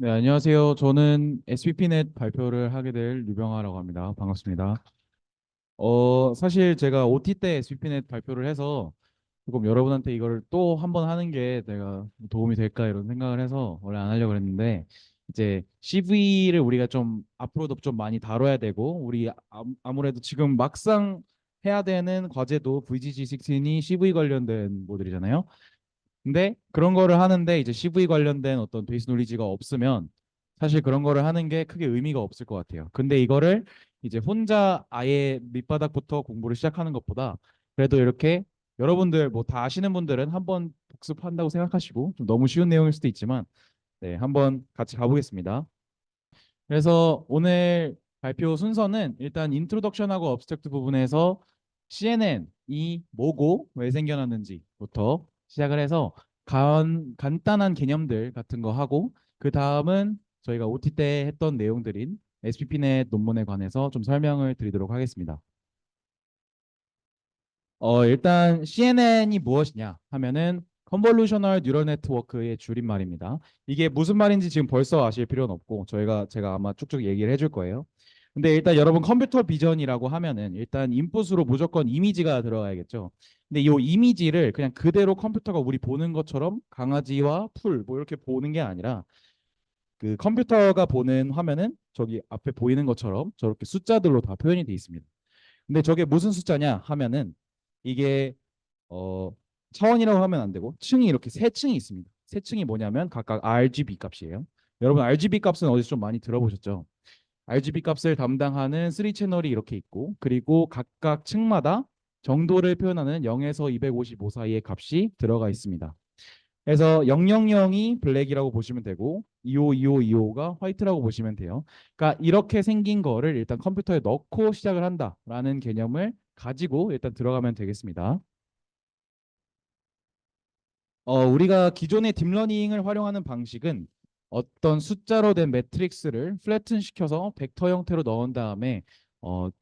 네, 안녕하세요. 저는 SPP넷 발표를 하게 될 류병하라고 합니다. 반갑습니다. 사실 제가 OT 때 SPP넷 발표를 해서 조금 여러분한테 이걸 또 한 번 하는 게 내가 도움이 될까 이런 생각을 해서 원래 안 하려고 했는데 이제 CV를 우리가 좀 앞으로도 좀 많이 다뤄야 되고 우리 아무래도 지금 막상 해야 되는 과제도 VGG16이 CV 관련된 모델이잖아요. 근데 그런 거를 하는데 이제 CV 관련된 어떤 베이스 놀리지가 없으면 사실 그런 거를 하는 게 크게 의미가 없을 것 같아요. 근데 이거를 이제 혼자 아예 밑바닥부터 공부를 시작하는 것보다 그래도 이렇게 여러분들 뭐 다 아시는 분들은 한번 복습한다고 생각하시고 좀 너무 쉬운 내용일 수도 있지만 네, 한번 같이 가보겠습니다. 그래서 오늘 발표 순서는 일단 인트로덕션하고 업스트랙트 부분에서 CNN이 뭐고 왜 생겨났는지부터 시작을 해서 간단한 개념들 같은 거 하고 그 다음은 저희가 OT 때 했던 내용들인 SPP넷 논문에 관해서 좀 설명을 드리도록 하겠습니다. 일단 CNN이 무엇이냐 하면은 컨볼루셔널 뉴럴 네트워크의 줄임말입니다. 이게 무슨 말인지 지금 벌써 아실 필요는 없고 제가 아마 쭉쭉 얘기를 해줄 거예요. 근데 일단 여러분 컴퓨터 비전이라고 하면은 일단 인풋으로 무조건 이미지가 들어가야겠죠. 근데 이 이미지를 그냥 그대로 컴퓨터가 우리 보는 것처럼 강아지와 풀 뭐 이렇게 보는 게 아니라 그 컴퓨터가 보는 화면은 저기 앞에 보이는 것처럼 저렇게 숫자들로 다 표현이 돼 있습니다. 근데 저게 무슨 숫자냐 하면은 이게 어 차원이라고 하면 안 되고 층이 이렇게 세 층이 있습니다. 세 층이 뭐냐면 각각 RGB 값이에요. 여러분 RGB 값은 어디서 좀 많이 들어보셨죠? RGB 값을 담당하는 3 채널이 이렇게 있고 그리고 각각 층마다 정도를 표현하는 0에서 255 사이의 값이 들어가 있습니다. 그래서 000이 블랙이라고 보시면 되고 252525가 화이트라고 보시면 돼요. 그러니까 이렇게 생긴 거를 일단 컴퓨터에 넣고 시작을 한다라는 개념을 가지고 일단 들어가면 되겠습니다. 우리가 기존의 딥러닝을 활용하는 방식은 어떤 숫자로 된 매트릭스를 플래튼 시켜서 벡터 형태로 넣은 다음에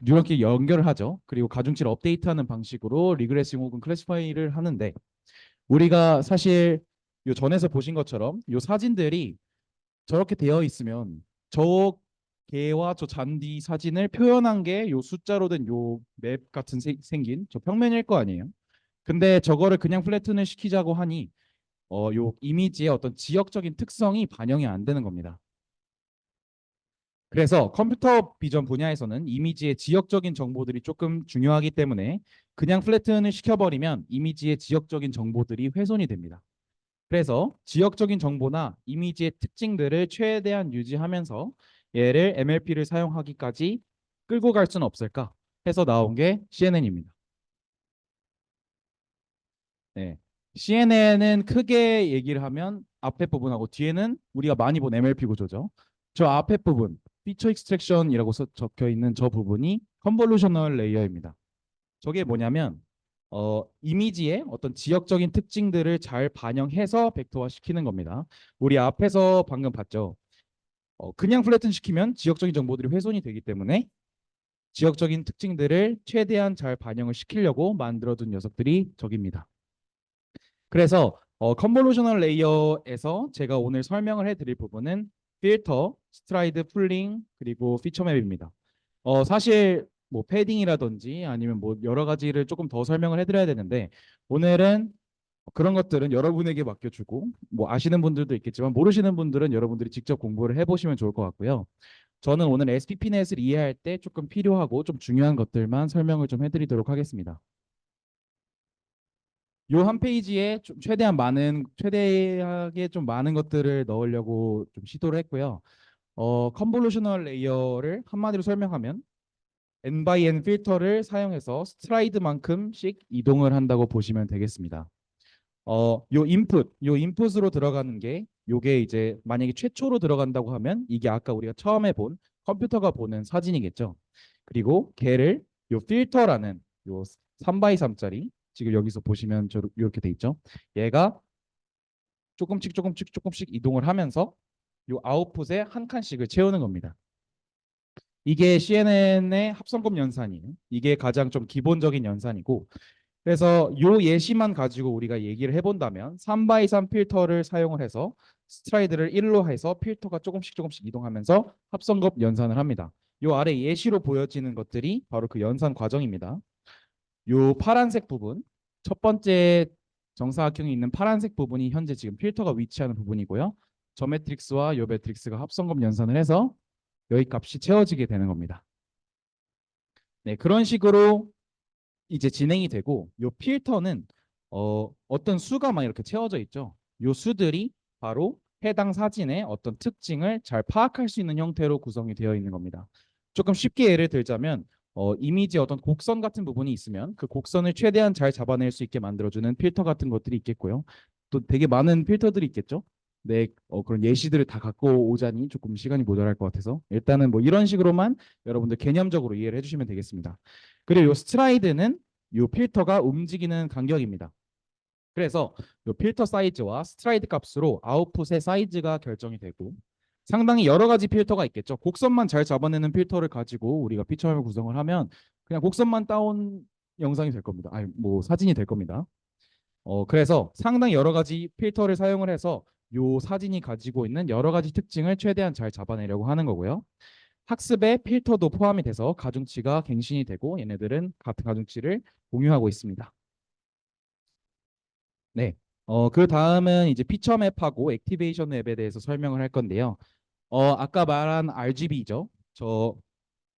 뉴런끼리 연결을 하죠. 그리고 가중치를 업데이트하는 방식으로 리그레싱 혹은 클래시파이를 하는데 우리가 사실 요 전에서 보신 것처럼 요 사진들이 저렇게 되어 있으면 저 개와 저 잔디 사진을 표현한 게 요 숫자로 된 요 맵 같은 생긴 저 평면일 거 아니에요. 근데 저거를 그냥 플래튼을 시키자고 하니 요 이미지의 어떤 지역적인 특성이 반영이 안 되는 겁니다. 그래서 컴퓨터 비전 분야에서는 이미지의 지역적인 정보들이 조금 중요하기 때문에 그냥 플래튼을 시켜버리면 이미지의 지역적인 정보들이 훼손이 됩니다. 그래서 지역적인 정보나 이미지의 특징들을 최대한 유지하면서 얘를 MLP를 사용하기까지 끌고 갈 수는 없을까 해서 나온 게 CNN입니다. 네. CNN은 크게 얘기를 하면 앞에 부분하고 뒤에는 우리가 많이 본 MLP 구조죠. 저 앞에 부분, 피처 익스트랙션이라고 적혀 있는 저 부분이 컨볼루셔널 레이어입니다. 저게 뭐냐면 이미지의 어떤 지역적인 특징들을 잘 반영해서 벡터화 시키는 겁니다. 우리 앞에서 방금 봤죠. 그냥 플래튼 시키면 지역적인 정보들이 훼손이 되기 때문에 지역적인 특징들을 최대한 잘 반영을 시키려고 만들어둔 녀석들이 저깁니다. 그래서 컨볼루셔널 레이어에서 제가 오늘 설명을 해드릴 부분은 필터, 스트라이드, 풀링, 그리고 피처 맵입니다. 사실 뭐 패딩이라든지 아니면 뭐 여러 가지를 조금 더 설명을 해드려야 되는데 오늘은 그런 것들은 여러분에게 맡겨주고 뭐 아시는 분들도 있겠지만 모르시는 분들은 여러분들이 직접 공부를 해보시면 좋을 것 같고요. 저는 오늘 SPP넷을 이해할 때 조금 필요하고 좀 중요한 것들만 설명을 좀 해드리도록 하겠습니다. 요 한 페이지에 좀 최대하게 좀 많은 것들을 넣으려고 좀 시도를 했고요. 컨볼루셔널 레이어를 한마디로 설명하면 N by N 필터를 사용해서 스트라이드만큼씩 이동을 한다고 보시면 되겠습니다. 요 인풋으로 들어가는 게 요게 이제 만약에 최초로 들어간다고 하면 이게 아까 우리가 처음에 본 컴퓨터가 보는 사진이겠죠. 그리고 걔를 요 필터라는 요 3 x 3짜리 지금 여기서 보시면 이렇게 돼 있죠. 얘가 조금씩 이동을 하면서 요 아웃풋에 한 칸씩을 채우는 겁니다. 이게 CNN의 합성급 연산이에요. 이게 가장 좀 기본적인 연산이고 그래서 요 예시만 가지고 우리가 얘기를 해본다면 3x3 필터를 사용을 해서 스트라이드를 1로 해서 필터가 조금씩 이동하면서 합성겁 연산을 합니다. 요 아래 예시로 보여지는 것들이 바로 그 연산 과정입니다. 요 파란색 부분, 첫 번째 정사각형이 있는 파란색 부분이 현재 지금 필터가 위치하는 부분이고요. 저 매트릭스와 요 매트릭스가 합성검 연산을 해서 여기 값이 채워지게 되는 겁니다. 네, 그런 식으로 이제 진행이 되고 요 필터는 어떤 수가 막 이렇게 채워져 있죠. 요 수들이 바로 해당 사진의 어떤 특징을 잘 파악할 수 있는 형태로 구성이 되어 있는 겁니다. 조금 쉽게 예를 들자면 이미지 어떤 곡선 같은 부분이 있으면 그 곡선을 최대한 잘 잡아낼 수 있게 만들어주는 필터 같은 것들이 있겠고요. 또 되게 많은 필터들이 있겠죠. 네, 그런 예시들을 다 갖고 오자니 조금 시간이 모자랄 것 같아서 일단은 뭐 이런 식으로만 여러분들 개념적으로 이해를 해주시면 되겠습니다. 그리고 이 스트라이드는 이 필터가 움직이는 간격입니다. 그래서 이 필터 사이즈와 스트라이드 값으로 아웃풋의 사이즈가 결정이 되고 상당히 여러 가지 필터가 있겠죠. 곡선만 잘 잡아내는 필터를 가지고 우리가 피처맵을 구성을 하면 그냥 곡선만 따온 영상이 될 겁니다. 아니 뭐 사진이 될 겁니다. 그래서 상당히 여러 가지 필터를 사용을 해서 이 사진이 가지고 있는 여러 가지 특징을 최대한 잘 잡아내려고 하는 거고요. 학습에 필터도 포함이 돼서 가중치가 갱신이 되고 얘네들은 같은 가중치를 공유하고 있습니다. 네. 그 다음은 이제 피처 맵하고 액티베이션 맵에 대해서 설명을 할 건데요. 아까 말한 RGB죠. 저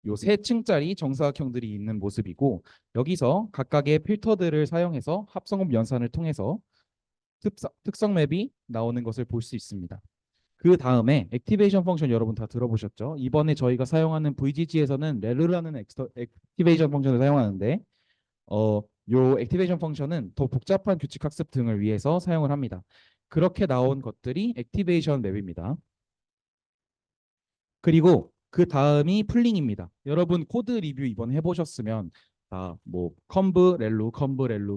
요 세 층짜리 정사각형들이 있는 모습이고 여기서 각각의 필터들을 사용해서 합성흡 연산을 통해서 특성 맵이 나오는 것을 볼 수 있습니다. 그 다음에 액티베이션 펑션 여러분 다 들어보셨죠? 이번에 저희가 사용하는 VGG에서는 렐르라는 액티베이션 펑션을 사용하는데 요 액티베이션 펑션은 더 복잡한 규칙 학습 등을 위해서 사용을 합니다. 그렇게 나온 것들이 액티베이션 맵입니다. 그리고 그 다음이 풀링입니다. 여러분 코드 리뷰 이번 해보셨으면 뭐 컴브 렐루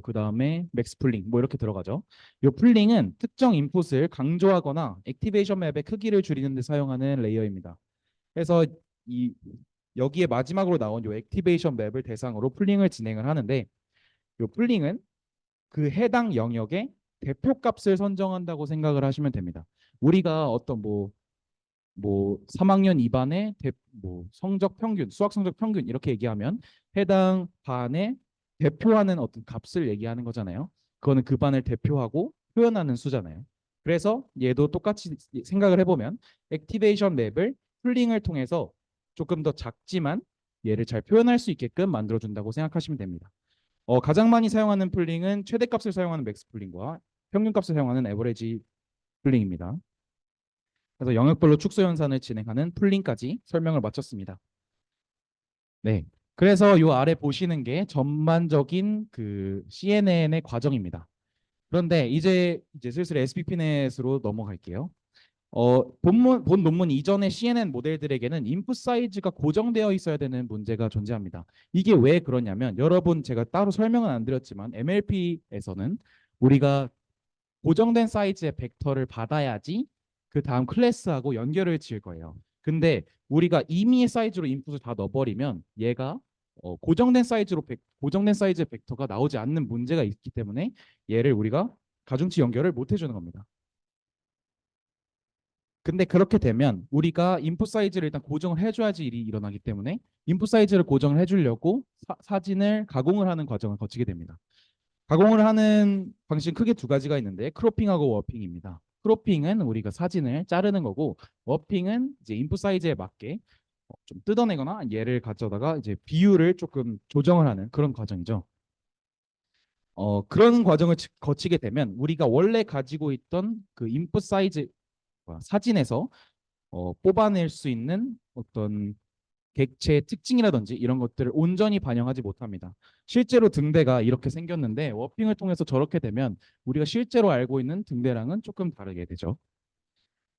그 다음에 맥스 풀링 뭐 이렇게 들어가죠. 이 풀링은 특정 인풋을 강조하거나 액티베이션 맵의 크기를 줄이는 데 사용하는 레이어입니다. 그래서 이 여기에 마지막으로 나온 이 액티베이션 맵을 대상으로 풀링을 진행을 하는데 이 풀링은 그 해당 영역의 대표값을 선정한다고 생각을 하시면 됩니다. 우리가 어떤 뭐 3학년 2반의 뭐 성적 평균, 수학 성적 평균 이렇게 얘기하면 해당 반에 대표하는 어떤 값을 얘기하는 거잖아요. 그거는 그 반을 대표하고 표현하는 수잖아요. 그래서 얘도 똑같이 생각을 해보면 액티베이션 맵을 풀링을 통해서 조금 더 작지만 얘를 잘 표현할 수 있게끔 만들어준다고 생각하시면 됩니다. 가장 많이 사용하는 풀링은 최대값을 사용하는 맥스 풀링과 평균값을 사용하는 에버리지 풀링입니다. 그래서 영역별로 축소 연산을 진행하는 풀링까지 설명을 마쳤습니다. 네. 그래서 이 아래 보시는 게 전반적인 그 CNN의 과정입니다. 그런데 이제 슬슬 SPP넷으로 넘어갈게요. 본 논문 이전의 CNN 모델들에게는 인풋 사이즈가 고정되어 있어야 되는 문제가 존재합니다. 이게 왜 그러냐면 여러분 제가 따로 설명은 안 드렸지만 MLP에서는 우리가 고정된 사이즈의 벡터를 받아야지 그 다음 클래스하고 연결을 지을 거예요. 근데 우리가 임의의 사이즈로 인풋을 다 넣어버리면 얘가 고정된 사이즈의 벡터가 나오지 않는 문제가 있기 때문에 얘를 우리가 가중치 연결을 못 해주는 겁니다. 근데 그렇게 되면 우리가 인풋 사이즈를 일단 고정을 해줘야지 일이 일어나기 때문에 인풋 사이즈를 고정을 해주려고 사진을 가공을 하는 과정을 거치게 됩니다. 가공을 하는 방식 크게 두 가지가 있는데 크로핑하고 워핑입니다. 크로핑은 우리가 사진을 자르는 거고 워핑은 이제 인풋 사이즈에 맞게 좀 뜯어내거나 얘를 가져다가 이제 비율을 조금 조정을 하는 그런 과정이죠. 그런 과정을 거치게 되면 우리가 원래 가지고 있던 그 인풋 사이즈 사진에서 뽑아낼 수 있는 어떤 객체의 특징이라든지 이런 것들을 온전히 반영하지 못합니다. 실제로 등대가 이렇게 생겼는데 워핑을 통해서 저렇게 되면 우리가 실제로 알고 있는 등대랑은 조금 다르게 되죠.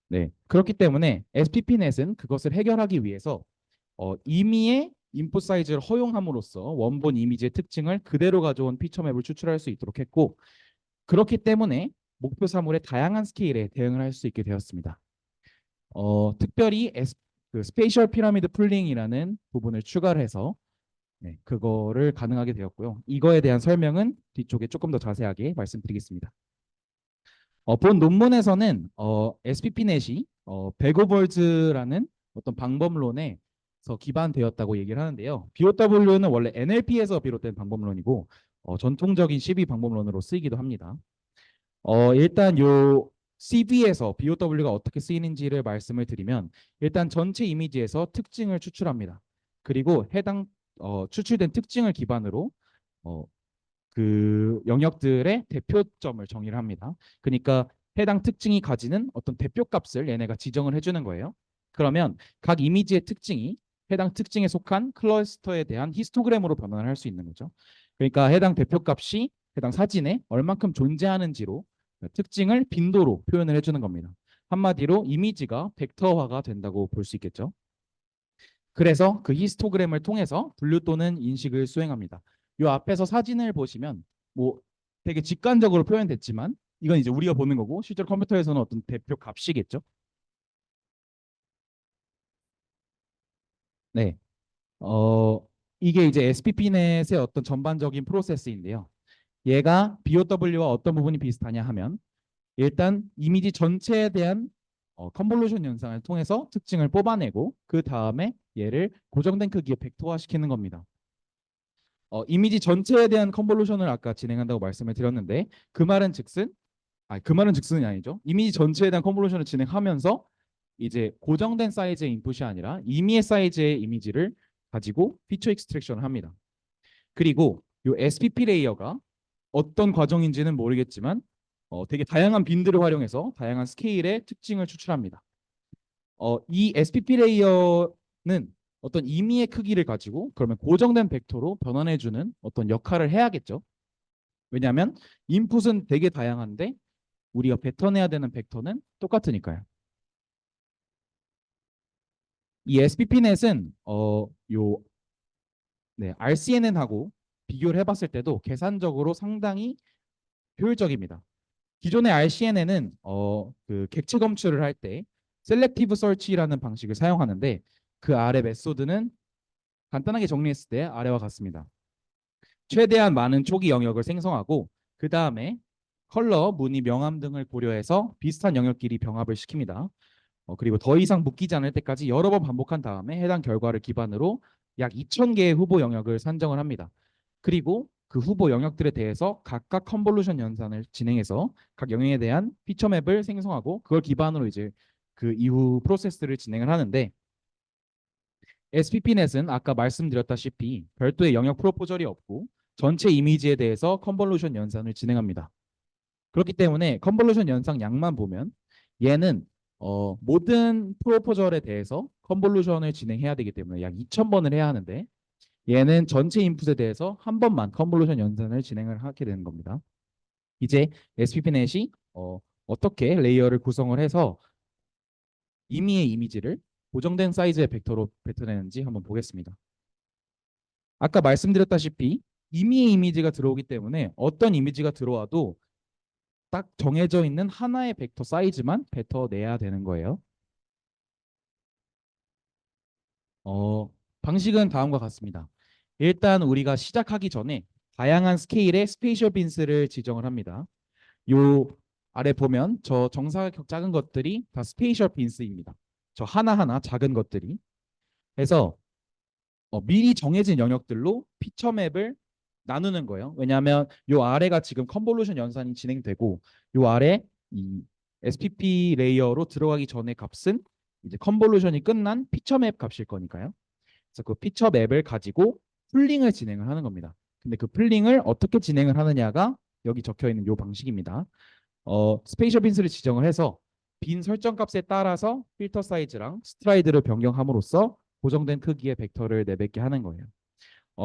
네, 그렇기 때문에 SPP넷은 그것을 해결하기 위해서 임의의 인풋 사이즈를 허용함으로써 원본 이미지의 특징을 그대로 가져온 피처맵을 추출할 수 있도록 했고 그렇기 때문에 목표 사물의 다양한 스케일에 대응을 할 수 있게 되었습니다. 특별히 그 스페이셜 피라미드 풀링이라는 부분을 추가를 해서 네, 그거를 가능하게 되었고요. 이거에 대한 설명은 뒤쪽에 조금 더 자세하게 말씀드리겠습니다. 본 논문에서는 SPP넷이 백오벌즈라는 어떤 방법론에서 기반되었다고 얘기를 하는데요. BOW는 원래 NLP에서 비롯된 방법론이고 전통적인 CV 방법론으로 쓰이기도 합니다. 일단 요 CV에서 BOW가 어떻게 쓰이는지를 말씀을 드리면 일단 전체 이미지에서 특징을 추출합니다. 그리고 해당 추출된 특징을 기반으로 어, 그 영역들의 대표점을 정의를 합니다. 그러니까 해당 특징이 가지는 어떤 대표값을 얘네가 지정을 해주는 거예요. 그러면 각 이미지의 특징이 해당 특징에 속한 클러스터에 대한 히스토그램으로 변환을 할 수 있는 거죠. 그러니까 해당 대표값이 해당 사진에 얼만큼 존재하는지로 특징을 빈도로 표현을 해주는 겁니다. 한마디로 이미지가 벡터화가 된다고 볼 수 있겠죠. 그래서 그 히스토그램을 통해서 분류 또는 인식을 수행합니다. 이 앞에서 사진을 보시면 뭐 되게 직관적으로 표현됐지만 이건 이제 우리가 보는 거고 실제로 컴퓨터에서는 어떤 대표 값이겠죠. 네. 어, 이게 이제 SPP넷의 어떤 전반적인 프로세스인데요. 얘가 BOW와 어떤 부분이 비슷하냐 하면 일단 이미지 전체에 대한 컨볼루션 현상을 통해서 특징을 뽑아내고 그 다음에 얘를 고정된 크기에 벡터화 시키는 겁니다. 이미지 전체에 대한 컨볼루션을 아까 진행한다고 말씀을 드렸는데 그 말은 즉슨이 아니죠. 이미지 전체에 대한 컨볼루션을 진행하면서 이제 고정된 사이즈의 인풋이 아니라 임의의 사이즈의 이미지를 가지고 피처 익스트랙션을 합니다. 그리고 이 SPP 레이어가 어떤 과정인지는 모르겠지만 되게 다양한 빈들을 활용해서 다양한 스케일의 특징을 추출합니다. 이 SPP 레이어는 어떤 임의의 크기를 가지고 그러면 고정된 벡터로 변환해주는 어떤 역할을 해야겠죠. 왜냐하면 인풋은 되게 다양한데 우리가 뱉어내야 되는 벡터는 똑같으니까요. 이 SPP넷은 RCNN하고 비교를 해봤을 때도 계산적으로 상당히 효율적입니다. 기존의 RCNN은 그 객체 검출을 할 때 셀렉티브 서치라는 방식을 사용하는데 그 아래 메소드는 간단하게 정리했을 때 아래와 같습니다. 최대한 많은 초기 영역을 생성하고 그 다음에 컬러, 무늬, 명암 등을 고려해서 비슷한 영역끼리 병합을 시킵니다. 그리고 더 이상 묶이지 않을 때까지 여러 번 반복한 다음에 해당 결과를 기반으로 약 2,000개의 후보 영역을 산정을 합니다. 그리고 그 후보 영역들에 대해서 각각 컨볼루션 연산을 진행해서 각 영역에 대한 피처 맵을 생성하고 그걸 기반으로 이제 그 이후 프로세스를 진행을 하는데 SPP넷은 아까 말씀드렸다시피 별도의 영역 프로포절이 없고 전체 이미지에 대해서 컨볼루션 연산을 진행합니다. 그렇기 때문에 컨볼루션 연산 양만 보면 얘는 모든 프로포절에 대해서 컨볼루션을 진행해야 되기 때문에 약 2,000번을 해야 하는데 얘는 전체 인풋에 대해서 한 번만 컨볼루션 연산을 진행을 하게 되는 겁니다. 이제 SPP넷이 어떻게 레이어를 구성을 해서 임의의 이미지를 고정된 사이즈의 벡터로 뱉어내는지 한번 보겠습니다. 아까 말씀드렸다시피 임의의 이미지가 들어오기 때문에 어떤 이미지가 들어와도 딱 정해져 있는 하나의 벡터 사이즈만 뱉어내야 되는 거예요. 방식은 다음과 같습니다. 일단 우리가 시작하기 전에 다양한 스케일의 스페이셜 빈스를 지정을 합니다. 요 아래 보면 저 정사각 작은 것들이 다 스페이셜 빈스입니다. 저 하나하나 작은 것들이. 해서 미리 정해진 영역들로 피처 맵을 나누는 거예요. 왜냐하면 요 아래가 지금 컨볼루션 연산이 진행되고 요 아래 이 SPP 레이어로 들어가기 전에 값은 이제 컨볼루션이 끝난 피처 맵 값일 거니까요. 그래서 그 피처 맵을 가지고 풀링을 진행을 하는 겁니다. 근데 그 풀링을 어떻게 진행을 하느냐가 여기 적혀 있는 요 방식입니다. 스페이셜 빈스를 지정을 해서 빈 설정 값에 따라서 필터 사이즈랑 스트라이드를 변경함으로써 고정된 크기의 벡터를 내뱉게 하는 거예요.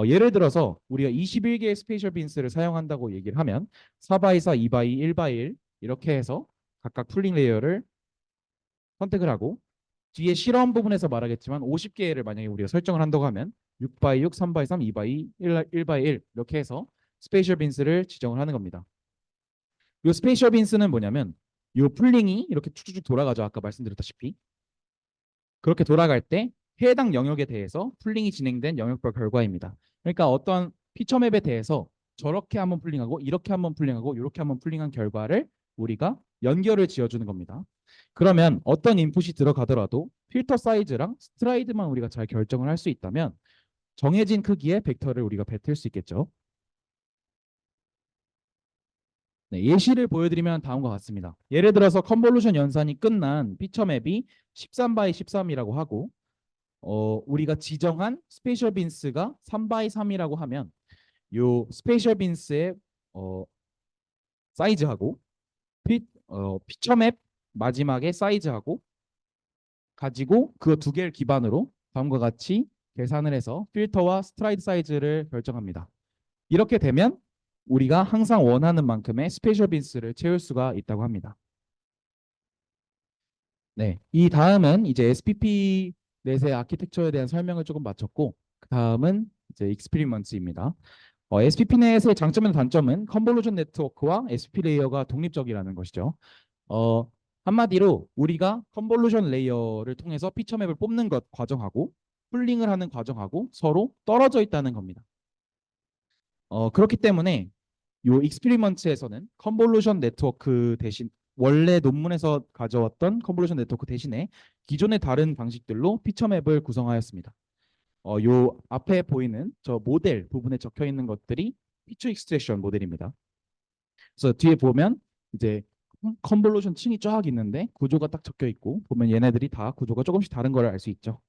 예를 들어서 우리가 21개의 스페이셜 빈스를 사용한다고 얘기를 하면 4x4, 2x2, 1x1 이렇게 해서 각각 풀링 레이어를 선택을 하고 뒤에 실험 부분에서 말하겠지만 50개를 만약에 우리가 설정을 한다고 하면 6x6, 3x3, 2x2, 1x1 이렇게 해서 스페이셜 빈스를 지정을 하는 겁니다. 이 스페이셜 빈스는 뭐냐면 이 풀링이 이렇게 쭉쭉 돌아가죠. 아까 말씀드렸다시피. 그렇게 돌아갈 때 해당 영역에 대해서 풀링이 진행된 영역별 결과입니다. 그러니까 어떤 피처 맵에 대해서 저렇게 한번 풀링하고 이렇게 한번 풀링하고 이렇게 한번 풀링한 결과를 우리가 연결을 지어주는 겁니다. 그러면 어떤 인풋이 들어가더라도 필터 사이즈랑 스트라이드만 우리가 잘 결정을 할 수 있다면 정해진 크기의 벡터를 우리가 뱉을 수 있겠죠. 네, 예시를 보여드리면 다음과 같습니다. 예를 들어서 컨볼루션 연산이 끝난 피처 맵이 13 바이 13이라고 하고 우리가 지정한 스페셜 빈스가 3 바이 3이라고 하면 요 스페셜 빈스의 어, 사이즈하고 피처 맵 마지막에 사이즈하고 가지고 그 두 개를 기반으로 다음과 같이 계산을 해서 필터와 스트라이드 사이즈를 결정합니다. 이렇게 되면 우리가 항상 원하는 만큼의 스페셜 빈스를 채울 수가 있다고 합니다. 네, 이 다음은 이제 SPP 넷의 아키텍처에 대한 설명을 조금 마쳤고, 그 다음은 이제 익스피리먼트입니다. SPP넷의 장점과 단점은 컨볼루션 네트워크와 SPP 레이어가 독립적이라는 것이죠. 한마디로 우리가 컨볼루션 레이어를 통해서 피처맵을 뽑는 것 과정하고 풀링을 하는 과정하고 서로 떨어져 있다는 겁니다. 그렇기 때문에 요 익스피리먼트에서는 컨볼루션 네트워크 대신 원래 논문에서 가져왔던 컨볼루션 네트워크 대신에 기존의 다른 방식들로 피처맵을 구성하였습니다. 요 앞에 보이는 저 모델 부분에 적혀 있는 것들이 피처 익스트랙션 모델입니다. 그래서 뒤에 보면 이제 컨볼루션 층이 쫙 있는데 구조가 딱 적혀 있고 보면 얘네들이 다 구조가 조금씩 다른 걸 알 수 있죠.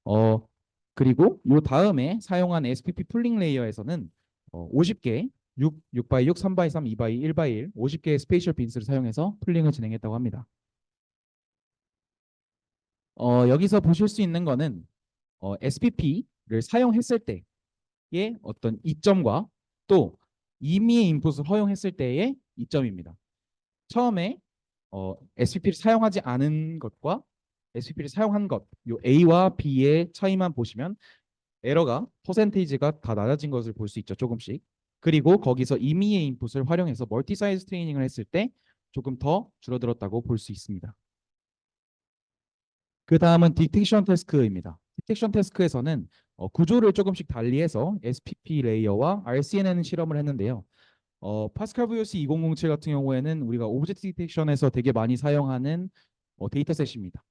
어 그리고 요 다음에 사용한 SPP 풀링 레이어에서는 50개 6 by 6, 3 by 3, 2 by 1 by 1, 50개의 스페이셜 빈스를 사용해서 풀링을 진행했다고 합니다. 여기서 보실 수 있는 거는 SPP를 사용했을 때의 어떤 이점과 또 임의의 인풋을 허용했을 때의 이점입니다. 처음에 SPP를 사용하지 않은 것과 SPP를 사용한 것, 요 A와 B의 차이만 보시면 에러가 퍼센테이지가 다 낮아진 것을 볼 수 있죠. 조금씩. 그리고 거기서 임의의 인풋을 활용해서 멀티 사이즈 트레이닝을 했을 때 조금 더 줄어들었다고 볼 수 있습니다. 그 다음은 디텍션 태스크입니다. 디텍션 태스크에서는 구조를 조금씩 달리해서 SPP 레이어와 RCNN 실험을 했는데요. 파스칼 VOC 2007 같은 경우에는 우리가 오브젝트 디텍션에서 되게 많이 사용하는 데이터셋입니다.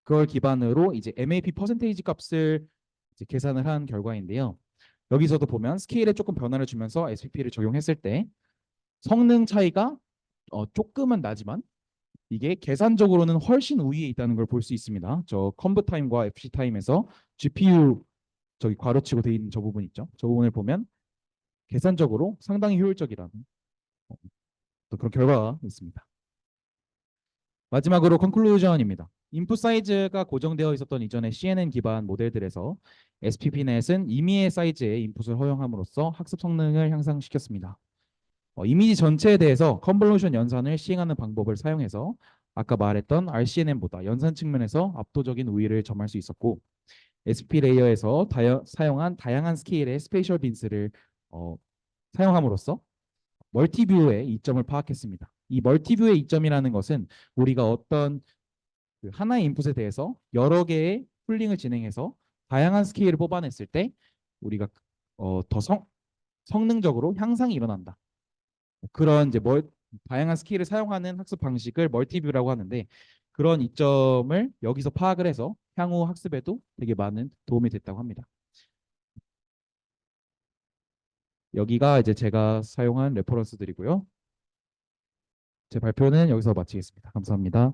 그걸 기반으로 이제 MAP 퍼센테이지 값을 이제 계산을 한 결과인데요. 여기서도 보면 스케일에 조금 변화를 주면서 SPP를 적용했을 때 성능 차이가 조금은 나지만 이게 계산적으로는 훨씬 우위에 있다는 걸 볼 수 있습니다. 저 컴브 타임과 FC 타임에서 GPU 저기 괄호치고 돼 있는 저 부분 있죠. 저 부분을 보면 계산적으로 상당히 효율적이라는 또 그런 결과가 있습니다. 마지막으로 컨클루전입니다. 인풋 사이즈가 고정되어 있었던 이전의 CNN 기반 모델들에서 SPP넷은 임의의 사이즈의 인풋을 허용함으로써 학습 성능을 향상시켰습니다. 이미지 전체에 대해서 컨볼루션 연산을 시행하는 방법을 사용해서 아까 말했던 RCNN보다 연산 측면에서 압도적인 우위를 점할 수 있었고 SP 레이어에서 사용한 다양한 스케일의 스페이셜 빈스를 사용함으로써 멀티뷰의 이점을 파악했습니다. 이 멀티뷰의 이점이라는 것은 우리가 어떤 그 하나의 인풋에 대해서 여러 개의 풀링을 진행해서 다양한 스케일을 뽑아냈을 때 우리가 더 성능적으로 향상이 일어난다. 그런 이제 다양한 스킬을 사용하는 학습 방식을 멀티뷰라고 하는데 그런 이점을 여기서 파악을 해서 향후 학습에도 되게 많은 도움이 됐다고 합니다. 여기가 이제 제가 사용한 레퍼런스들이고요. 제 발표는 여기서 마치겠습니다. 감사합니다.